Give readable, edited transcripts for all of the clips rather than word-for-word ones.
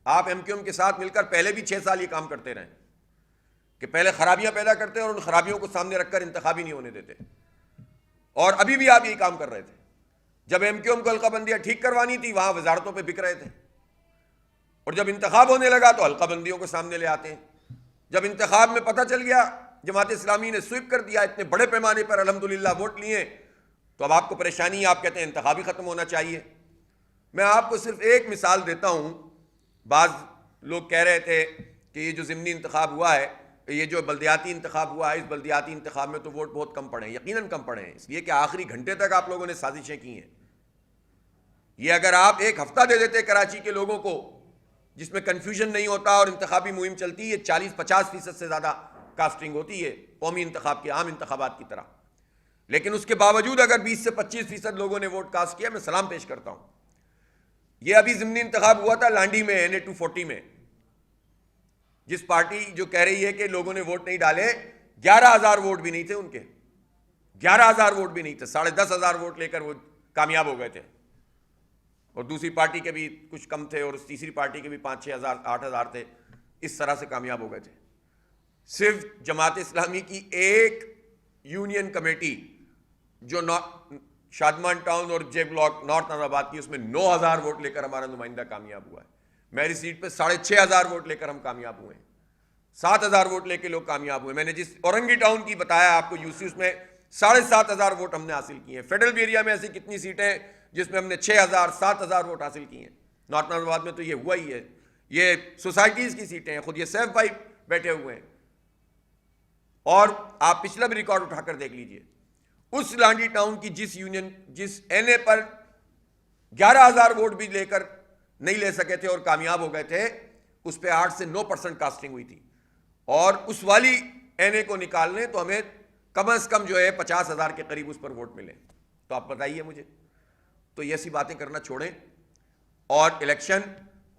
آپ M Q M کے ساتھ مل کر پہلے بھی 6 سال یہ کام کرتے رہے کہ پہلے خرابیاں پیدا کرتے اور ان خرابیوں کو سامنے رکھ کر انتخابی نہیں ہونے دیتے، اور ابھی بھی آپ یہی کام کر رہے تھے۔ جب ایم کیو ایم کو حلقہ بندیاں ٹھیک کروانی تھی وہاں وزارتوں پہ بک رہے تھے، اور جب انتخاب ہونے لگا تو حلقہ بندیوں کو سامنے لے آتے ہیں۔ جب انتخاب میں پتہ چل گیا جماعت اسلامی نے سویپ کر دیا، اتنے بڑے پیمانے پر الحمدللہ ووٹ لیے، تو اب آپ کو پریشانی ہے، آپ کہتے ہیں انتخابی ختم ہونا چاہیے۔ میں آپ کو صرف ایک مثال دیتا ہوں۔ بعض لوگ کہہ رہے تھے کہ یہ جو ضمنی انتخاب ہوا ہے، یہ جو بلدیاتی انتخاب ہوا ہے، اس بلدیاتی انتخاب میں تو ووٹ بہت کم پڑے ہیں۔ یقیناً کم پڑے ہیں، اس لیے کہ آخری گھنٹے تک آپ لوگوں نے سازشیں کی ہیں۔ یہ اگر آپ ایک ہفتہ دے دیتے کراچی کے لوگوں کو جس میں کنفیوژن نہیں ہوتا اور انتخابی مہم چلتی ہے، 40-50% سے زیادہ کاسٹنگ ہوتی ہے قومی انتخاب کے، عام انتخابات کی طرح، لیکن اس کے باوجود اگر 20 سے 25% لوگوں نے ووٹ کاسٹ کیا، میں سلام پیش کرتا ہوں۔ یہ ابھی ضمنی انتخاب ہوا تھا لانڈی میں NA 240 میں، جس پارٹی جو کہہ رہی ہے کہ لوگوں نے ووٹ نہیں ڈالے، 11,000 ووٹ بھی نہیں تھے ان کے، 11,000 ووٹ بھی نہیں تھے، 10,500 ووٹ لے کر وہ کامیاب ہو گئے تھے، اور دوسری پارٹی کے بھی کچھ کم تھے، اور اس تیسری پارٹی کے بھی 5,000-6,000 8,000 تھے، اس طرح سے کامیاب ہو گئے تھے۔ صرف جماعت اسلامی کی ایک یونین کمیٹی جو شادمان ٹاؤن اور جے بلاک نارتھ نظر آباد کی، اس میں 9,000 ووٹ لے کر ہمارا نمائندہ کامیاب ہوا ہے۔ میری سیٹ پہ 6,500 ووٹ لے کر ہم کامیاب ہوئے ہیں، 7,000 ووٹ لے کے لوگ کامیاب ہوئے۔ میں نے جس اورنگی ٹاؤن کی بتایا آپ کو UC، اس میں 7,500 ووٹ ہم نے حاصل کیے ہیں۔ فیڈرل بھی ایریا میں ایسی کتنی سیٹیں ہیں جس میں ہم نے 6,000-7,000 ووٹ حاصل کیے ہیں۔ نارتھ نظر آباد میں تو یہ ہوا ہی ہے، یہ سوسائٹیز کی سیٹیں ہیں، خود یہ سیف بھائی بیٹھے ہوئے ہیں، اور آپ پچھلا بھی ریکارڈ اٹھا کر دیکھ لیجئے۔ اس لانڈی ٹاؤن کی جس NA پر 11,000 ووٹ بھی لے کر نہیں لے سکے تھے اور کامیاب ہو گئے تھے، اس پہ 8 سے 9% کاسٹنگ ہوئی تھی، اور اس والی NA کو نکال لیں تو ہمیں کم از کم جو ہے 50,000 کے قریب اس پر ووٹ ملے۔ تو آپ بتائیے مجھے، تو یہ ایسی باتیں کرنا چھوڑیں، اور الیکشن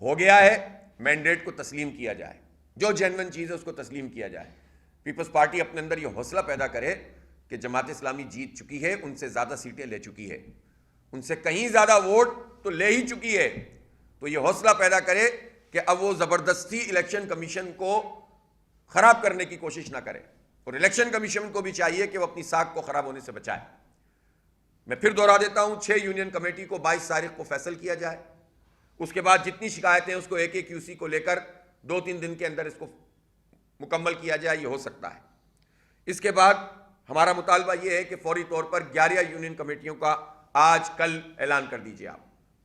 ہو گیا ہے، مینڈیٹ کو تسلیم کیا جائے، جو جینوئن چیز ہے اس کو تسلیم کیا جائے۔ پیپلز پارٹی اپنے اندر یہ حوصلہ پیدا کرے کہ جماعت اسلامی جیت چکی ہے، ان سے زیادہ سیٹیں لے چکی ہے، ان سے کہیں زیادہ ووٹ تو لے ہی چکی ہے، تو یہ حوصلہ پیدا کرے کہ اب وہ زبردستی الیکشن کمیشن کو خراب کرنے کی کوشش نہ کرے، اور الیکشن کمیشن کو بھی چاہیے کہ وہ اپنی ساکھ کو خراب ہونے سے بچائے۔ میں پھر دوہرا دیتا ہوں، 6 یونین کمیٹی کو 22 تاریخ کو فیصل کیا جائے، اس کے بعد جتنی شکایتیں اس کو ایک QC کو لے کر 2-3 دن کے اندر اس کو مکمل کیا جائے، یہ ہو سکتا ہے۔ اس کے بعد ہمارا مطالبہ یہ ہے کہ فوری طور پر 11 یونین کمیٹیوں کا آج کل اعلان کر دیجیے آپ۔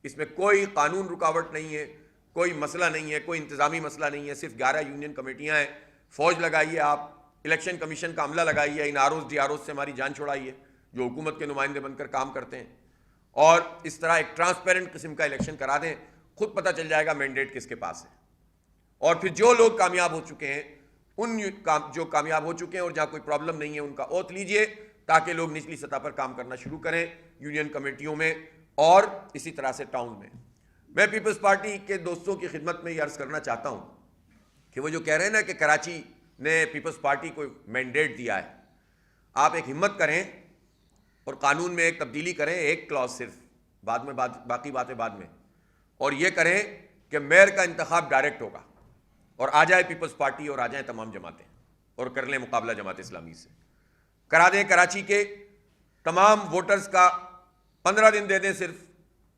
اس میں کوئی قانون رکاوٹ نہیں ہے، کوئی مسئلہ نہیں ہے، کوئی انتظامی مسئلہ نہیں ہے، صرف 11 یونین کمیٹیاں ہیں۔ فوج لگائیے آپ، الیکشن کمیشن کا عملہ لگائیے، ان ROs DROs سے ہماری جان چھڑائیے جو حکومت کے نمائندے بن کر کام کرتے ہیں، اور اس طرح ایک ٹرانسپیرنٹ قسم کا الیکشن کرا دیں، خود پتہ چل جائے گا مینڈیٹ کس کے پاس ہے۔ اور پھر جو لوگ کامیاب ہو چکے ہیں، ان جو کامیاب ہو چکے ہیں اور جہاں کوئی پرابلم نہیں ہے، ان کا اوتھ لیجئے، تاکہ لوگ نچلی سطح پر کام کرنا شروع کریں، یونین کمیٹیوں میں اور اسی طرح سے ٹاؤن میں۔ میں پیپلز پارٹی کے دوستوں کی خدمت میں یہ عرض کرنا چاہتا ہوں کہ وہ جو کہہ رہے ہیں نا کہ کراچی نے پیپلز پارٹی کو مینڈیٹ دیا ہے، آپ ایک ہمت کریں اور قانون میں ایک تبدیلی کریں، ایک کلاس صرف، بعد میں باقی باتیں بعد میں، اور یہ کریں کہ میئر کا انتخاب ڈائریکٹ ہوگا، اور آ جائے پیپلز پارٹی اور آ جائیں تمام جماعتیں، اور کر لیں مقابلہ جماعت اسلامی سے، کرا دیں کراچی کے تمام ووٹرز کا 15 دن دے دیں صرف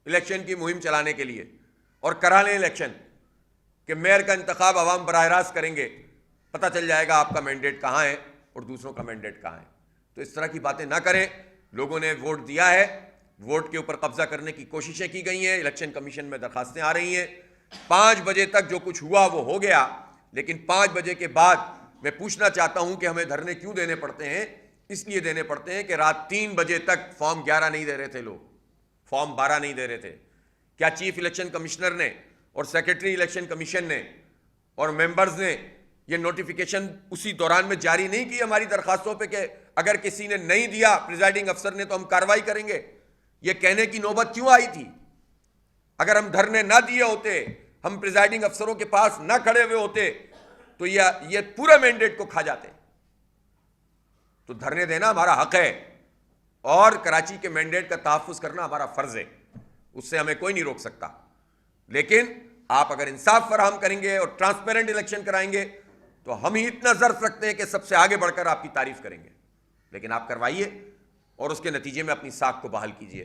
الیکشن کی مہم چلانے کے لیے، اور کرا لیں الیکشن کہ میئر کا انتخاب عوام براہ راست کریں گے، پتہ چل جائے گا آپ کا مینڈیٹ کہاں ہے اور دوسروں کا مینڈیٹ کہاں ہے۔ تو اس طرح کی باتیں نہ کریں، لوگوں نے ووٹ دیا ہے، ووٹ کے اوپر قبضہ کرنے کی کوششیں کی گئی ہیں، الیکشن کمیشن میں درخواستیں آ رہی ہیں، 5 بجے تک جو کچھ ہوا وہ ہو گیا، لیکن 5 بجے کے بعد میں پوچھنا چاہتا ہوں کہ ہمیں دھرنے کیوں دینے پڑتے ہیں؟ اس لیے دینے پڑتے ہیں کہ رات 3 بجے تک فارم 11 نہیں دے رہے تھے لوگ، فارم 12 نہیں دے رہے تھے۔ کیا چیف الیکشن کمشنر نے اور سیکرٹری الیکشن کمیشن نے اور ممبرز نے یہ نوٹیفیکیشن اسی دوران میں جاری نہیں کی ہماری درخواستوں پہ کہ اگر کسی نے نہیں دیا پریزائڈنگ افسر نے تو ہم کارروائی کریں گے؟ یہ کہنے کی نوبت کیوں آئی تھی؟ اگر ہم دھرنے نہ دیے ہوتے، ہم پریزائڈنگ افسروں کے پاس نہ کھڑے ہوئے ہوتے، تو یہ پورے مینڈیٹ کو کھا جاتے۔ تو دھرنے دینا ہمارا حق ہے، اور کراچی کے مینڈیٹ کا تحفظ کرنا ہمارا فرض ہے، اس سے ہمیں کوئی نہیں روک سکتا، لیکن آپ اگر انصاف فراہم کریں گے اور ٹرانسپیرنٹ الیکشن کرائیں گے تو ہم ہی اتنا ظرف رکھتے ہیں کہ سب سے آگے بڑھ کر آپ کی تعریف کریں گے، لیکن آپ کروائیے اور اس کے نتیجے میں اپنی ساکھ کو بحال کیجیے۔